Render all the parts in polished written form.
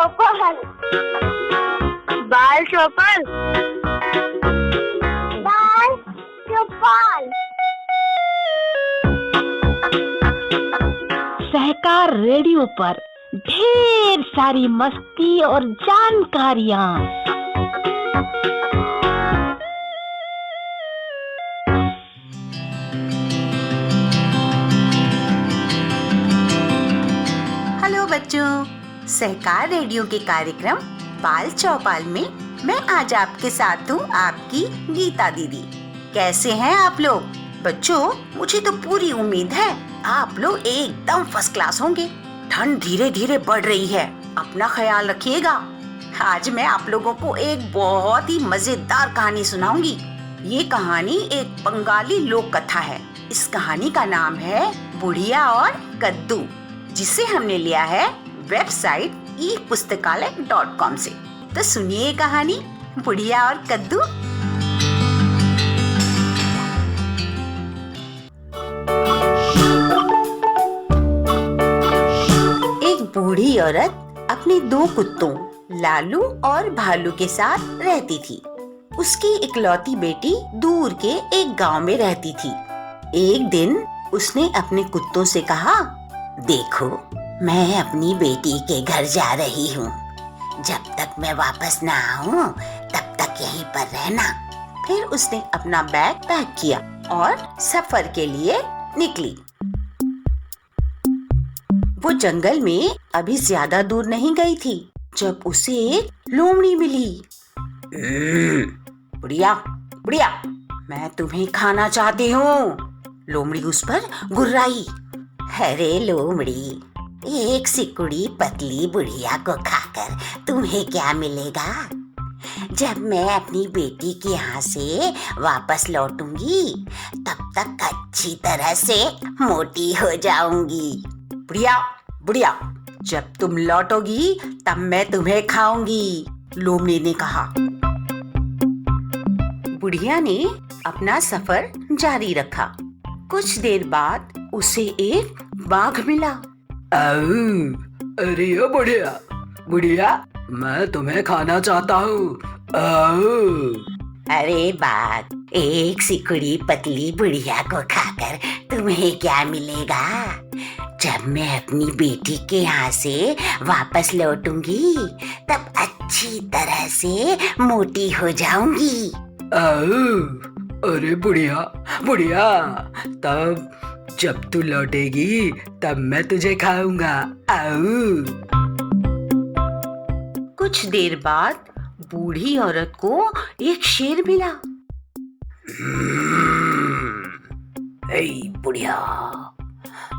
चौपल, बाल चौपल, बाल चौपल। सहकार रेडियो पर ढेर सारी मस्ती और जानकारियाँ। हेलो बच्चों, सहकार रेडियो के कार्यक्रम बाल चौपाल में मैं आज आपके साथ हूँ, आपकी गीता दीदी। कैसे हैं आप लोग? बच्चों, मुझे तो पूरी उम्मीद है आप लोग एकदम फर्स्ट क्लास होंगे। ठंड धीरे धीरे बढ़ रही है, अपना ख्याल रखिएगा। आज मैं आप लोगों को एक बहुत ही मजेदार कहानी सुनाऊंगी। ये कहानी एक बंगाली लोक कथा है। इस कहानी का नाम है बुढ़िया और कद्दू, जिसे हमने लिया है वेबसाइट epustakalay.com से। तो सुनिए कहानी बुढ़िया और कद्दू। एक बूढ़ी औरत अपने दो कुत्तों लालू और भालू के साथ रहती थी। उसकी इकलौती बेटी दूर के एक गांव में रहती थी। एक दिन उसने अपने कुत्तों से कहा, देखो, मैं अपनी बेटी के घर जा रही हूँ। जब तक मैं वापस ना आऊँ तब तक यहीं पर रहना। फिर उसने अपना बैग पैक किया और सफर के लिए निकली। वो जंगल में अभी ज्यादा दूर नहीं गई थी जब उसे एक लोमड़ी मिली। बुढ़िया, बुढ़िया, मैं तुम्हें खाना चाहती हूँ। लोमड़ी उस पर गुर्राई। अरे लोमड़ी, एक सिकुड़ी पतली बुढ़िया को खाकर तुम्हें क्या मिलेगा? जब मैं अपनी बेटी के यहाँ से वापस लौटूंगी तब तक अच्छी तरह से मोटी हो जाऊंगी। बुढ़िया, बुढ़िया, जब तुम लौटोगी तब मैं तुम्हें खाऊंगी, लोमड़ी ने कहा। बुढ़िया ने अपना सफर जारी रखा। कुछ देर बाद उसे एक बाघ मिला। अरे ओ बुढ़िया, बुढ़िया, मैं तुम्हें खाना चाहता हूँ। अरे बाघ, एक सिकुड़ी पतली बुढ़िया को खाकर तुम्हें क्या मिलेगा? जब मैं अपनी बेटी के यहाँ से वापस लौटूंगी तब अच्छी तरह से मोटी हो जाऊंगी। अरे बुढ़िया, बुढ़िया, तब जब तू लौटेगी तब मैं तुझे खाऊंगा। कुछ देर बाद बूढ़ी औरत को एक शेर मिला। हे बुढ़िया,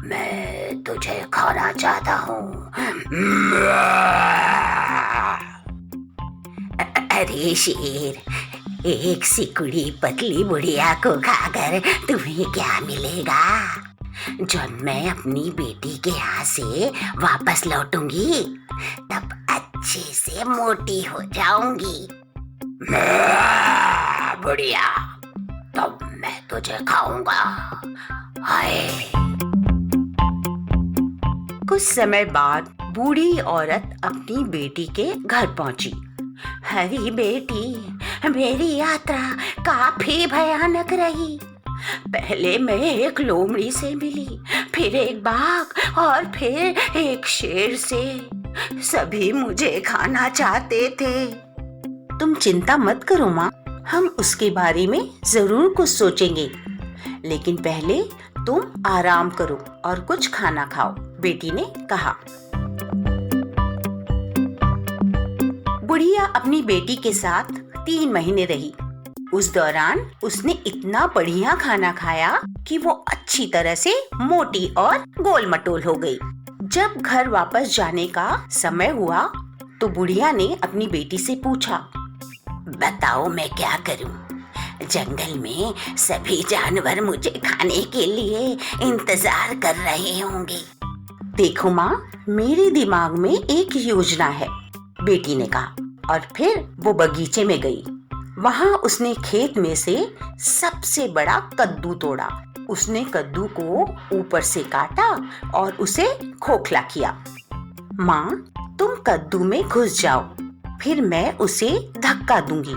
मैं तुझे खाना चाहता हूँ। अरे शेर, एक सिकुड़ी पतली बुढ़िया को खाकर तुम्हें क्या मिलेगा? जब मैं अपनी बेटी के यहाँ से वापस लौटूंगी तब अच्छे से मोटी हो जाऊंगी। बुढ़िया, तब मैं तुझे खाऊंगा। हाय। कुछ समय बाद बूढ़ी औरत अपनी बेटी के घर पहुंची। अरे बेटी, मेरी यात्रा काफी भयानक रही। पहले मैं एक लोमड़ी से मिली, फिर एक बाघ और फिर एक शेर से। सभी मुझे खाना चाहते थे। तुम चिंता मत करो माँ, हम उसके बारे में जरूर कुछ सोचेंगे। लेकिन पहले तुम आराम करो और कुछ खाना खाओ, बेटी ने कहा। बुढ़िया अपनी बेटी के साथ 3 महीने रही। उस दौरान उसने इतना बढ़िया खाना खाया कि वो अच्छी तरह से मोटी और गोल मटोल हो गई। जब घर वापस जाने का समय हुआ तो बुढ़िया ने अपनी बेटी से पूछा, बताओ मैं क्या करूं? जंगल में सभी जानवर मुझे खाने के लिए इंतजार कर रहे होंगे। देखो माँ, मेरे दिमाग में एक योजना है, बेटी ने कहा। और फिर वो बगीचे में गई। वहाँ उसने खेत में से सबसे बड़ा कद्दू तोड़ा। उसने कद्दू को ऊपर से काटा और उसे खोखला किया। माँ, तुम कद्दू में घुस जाओ, फिर मैं उसे धक्का दूंगी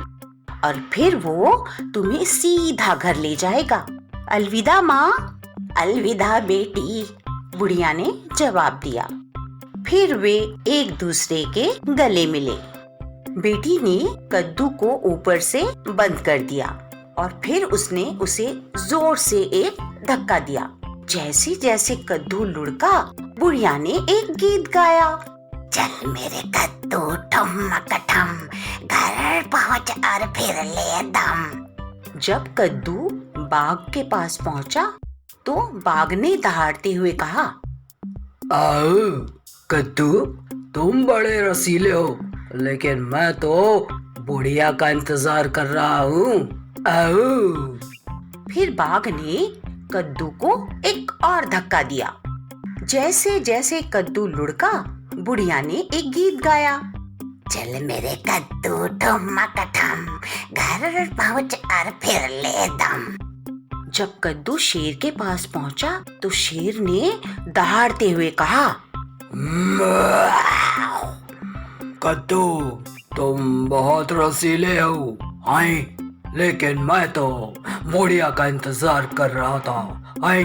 और फिर वो तुम्हें सीधा घर ले जाएगा। अलविदा माँ। अलविदा बेटी, बुढ़िया ने जवाब दिया। फिर वे एक दूसरे के गले मिले। बेटी ने कद्दू को ऊपर से बंद कर दिया और फिर उसने उसे जोर से एक धक्का दिया। जैसे जैसे कद्दू लुढ़का, बुढ़िया ने एक गीत गाया। चल मेरे कद्दू ठुमक ठम, घर पहुंच और फिर ले दम। जब कद्दू बाघ के पास पहुंचा तो बाघ ने दहाड़ते हुए कहा, आओ कद्दू, तुम बड़े रसीले हो, लेकिन मैं तो बुढ़िया का इंतजार कर रहा हूँ। आओ। फिर बाघ ने कद्दू को एक और धक्का दिया। जैसे जैसे कद्दू लुढ़का, बुढ़िया ने एक गीत गाया। चल मेरे कद्दू ठुमक ठम, घर पहुंच और फिर ले दम। जब कद्दू शेर के पास पहुंचा तो शेर ने दहाड़ते हुए कहा, कद्दू, तुम बहुत रसीले हो, हाय, लेकिन मैं तो बुढ़िया का इंतजार कर रहा था, हाय।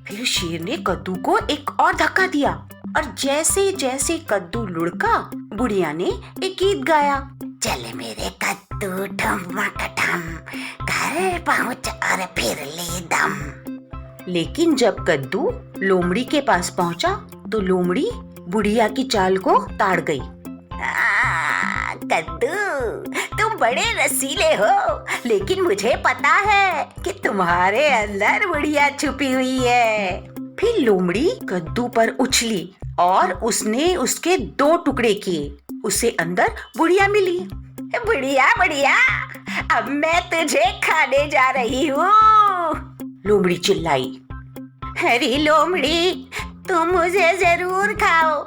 फिर शेर ने कद्दू को एक और धक्का दिया और जैसे जैसे कद्दू लुढ़का, बुढ़िया ने एक गीत गाया। चल मेरे कद्दू ठुमक ठम, घर पहुंच और फिर ले दम। लेकिन जब कद्दू लोमड़ी के पास पहुंचा तो लोमड़ी बुढ़िया की चाल को ताड़ गई। कद्दू, तुम बड़े रसीले हो, लेकिन मुझे पता है कि तुम्हारे अंदर बुढ़िया छुपी हुई है। फिर लोमड़ी कद्दू पर उछली और उसने उसके 2 टुकड़े किए। उसे अंदर बुढ़िया मिली। बुढ़िया बुढ़िया, अब मैं तुझे खाने जा रही हूँ, लोमड़ी चिल्लाई। अरे लोमड़ी, तुम मुझे जरूर खाओ,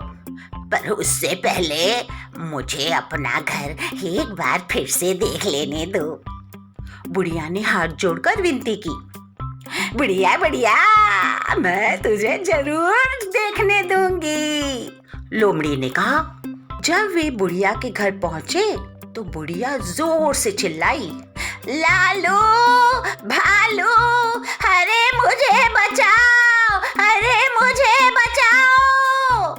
पर उससे पहले मुझे अपना घर एक बार फिर से देख लेने दो। बुढ़िया ने हाथ जोड़कर विनती की। बुढ़िया बुढ़िया, मैं तुझे जरूर देखने दूंगी, लोमड़ी ने कहा। जब वे बुढ़िया के घर पहुंचे तो बुढ़िया जोर से चिल्लाई, लालू भालू, अरे मुझे बचाओ, अरे मुझे बचाओ।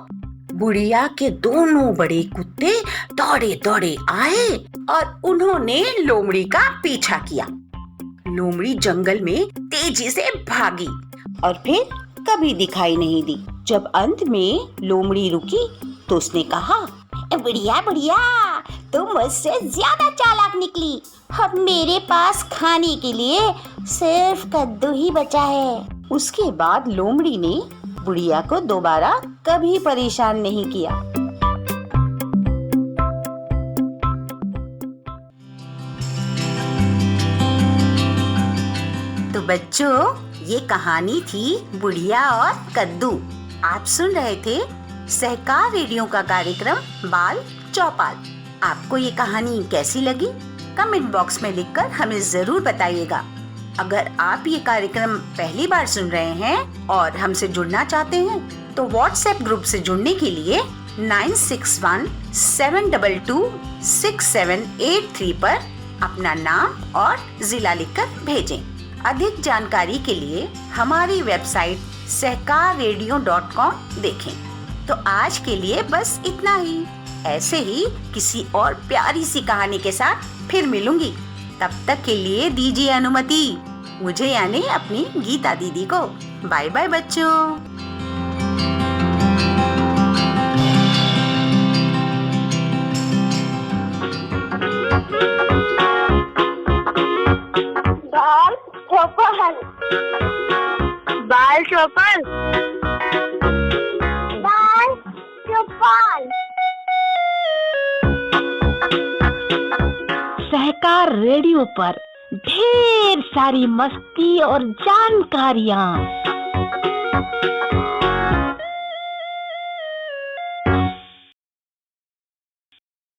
बुढ़िया के दोनों बड़े कुत्ते दौड़े दौड़े आए और उन्होंने लोमड़ी का पीछा किया। लोमड़ी जंगल में तेजी से भागी और फिर कभी दिखाई नहीं दी। जब अंत में लोमड़ी रुकी तो उसने कहा, बुढ़िया बुढ़िया, तुम मुझसे ज्यादा चालाक निकली। अब मेरे पास खाने के लिए सिर्फ कद्दू ही बचा है। उसके बाद लोमड़ी ने बुढ़िया को दोबारा कभी परेशान नहीं किया। तो बच्चों, ये कहानी थी बुढ़िया और कद्दू। आप सुन रहे थे सहकार रेडियो का कार्यक्रम बाल चौपाल। आपको ये कहानी कैसी लगी? कमेंट बॉक्स में लिखकर हमें जरूर बताइएगा। अगर आप ये कार्यक्रम पहली बार सुन रहे हैं और हमसे जुड़ना चाहते हैं तो व्हाट्सएप ग्रुप से जुड़ने के लिए 9617226783 पर अपना नाम और जिला लिखकर भेजें। अधिक जानकारी के लिए हमारी वेबसाइट सहकाररेडियो.com देखें। तो आज के लिए बस इतना ही। ऐसे ही किसी और प्यारी सी कहानी के साथ फिर मिलूंगी। तब तक के लिए दीजिए अनुमति मुझे, यानी अपनी गीता दीदी को। बाय बाय बच्चों। बाल चौपाल, बाल चौपाल, बाल चौपाल। सहकार रेडियो पर ढेर सारी मस्ती और जानकारियाँ।